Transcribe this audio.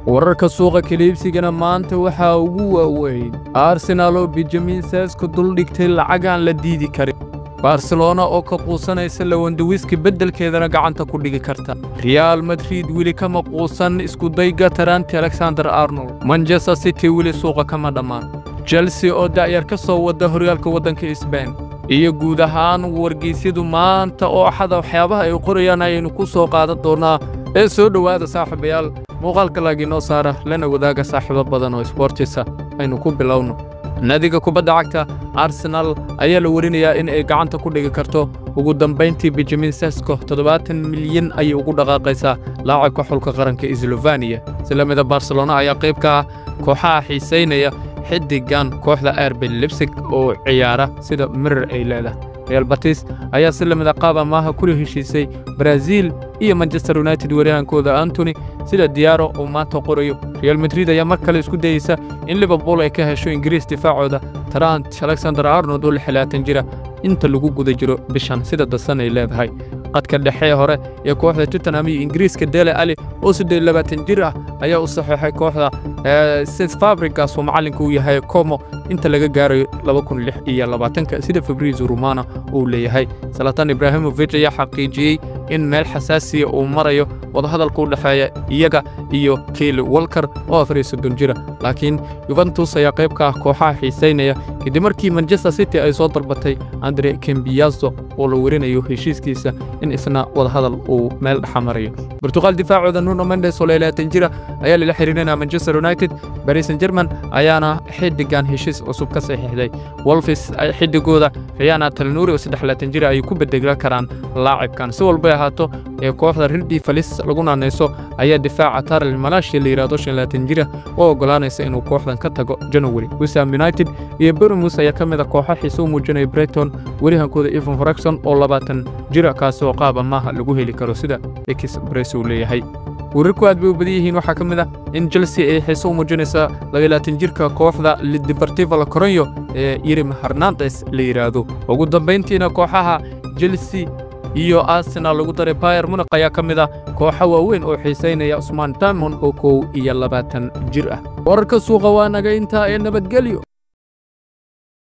wararka suuqa kaliibsigana maanta waxa ugu waaweyn Arsenal oo Benjamin Sesko dul dhigtay lacag aan la diidi karin Barcelona oo ka quusanaysa Lewandowski beddelkeedana gacanta ku dhigi karta Real Madrid wili kama quusan isku dayga taranta Alexander-Arnold Manchester City wili suuqa kama dhamaan Chelsea oo da'yar ka soo wada horyaalka wadanka Spain iyo guud ahaan wargeysyadu maanta oo xada waxyaabaha ay qorayaan aynu ku soo qaadan doonaa ee soo dhawaada saaxiibayaal muuqaalka laagino saara lana wadaaga saaxiibo badan oo sportisa aynu ku bilowno nadiga kubadda cagta Arsenal ayaa la warinayaa in ay gacanta ku dhigi karto ugu dambeyntii Benjamin Sesko 70 milyan ay ugu dhaqaaqaysaa laacibka xulka qaranka Slovenia islamada Barcelona ayaa qayb ka kooxaha xiiseynaya xiddigan kooxda RB Leipzig oo ciyaara sida Mirror ay leedahay Real Betis ayaa islamada qaab amaah ku heshiisay Brazil iyo Manchester United wariyaankooda Anthony sida diyaaro oo maanta qorayo Real Madrid ayaa mar kale isku dayaysa in Liverpool ay ka hesho Ingiriis difaacooda Trent Alexander-Arnold oo 60 jira inta lagu guda jiro bishan sida dasan ay leedahay qadka dhexe hore ee kooxda Tottenham iyo Ingiriiska Dele Alli oo 20 jir ah ayaa u saxeexay kooxda Cesc Fabregas oo macallinka u yahay Como inta laga gaarayo 2026 sida Fabrizio Romano uu leeyahay Zlatan Ibrahimovic ayaa xaqiijiyay in meel xasaasi ah uu marayo wada hadalka u dhaxeeya iyaga iyo Kyle Walker oo 30 jir laakiin Juventus ayaa qayb ka ah kooxaha xiiseynaya kadib markii Manchester City ay soo dalbatay Andre Cambiaso oo la warinayo heshiiskiisa in isna wada hadal uu meel xamarayo Portugal difaacooda Nuno Mendes oo 20 jir ayaa la xiriirinaya Manchester United Paris Saint-Germain ayaana xiddigan heshiis cusub ka saxiixday Wolves xiddigooda Ryan Talnuri oo 30 jir ay ku beddelan karaan laacibkan si walba ahaato ee kooxda Red Devils lagu naanayso ayaa difaaca Tarel Malashi la yiraahdo 30 jir oo ogolaanaysa inuu kooxdan ka tago January West Ham United iyo Bournemouth ayaa kamid ah kooxaha xiiso muujinaya Brighton wariyaankooda Evan Ferguson oo 20 jir kaas oo qaab amaah lagu heli karo sida Express uu leeyahay wararku aad bay u badan yihiin waxa kamid ah in Chelsea ay xiiso muujinaysa 20 jirka kooxda Deportivo La Coruña ee Yerem Hernandez la yiraahdo ugu dambeyntiina kooxaha Chelsea iyo Arsenal lagu daray Bayern Munich ayaa kamid ah kooxo waaweyn oo xiiseynaya Usman Diamond oo 22 jir ah wararka suuqa waa naga inta ee nabadgelyo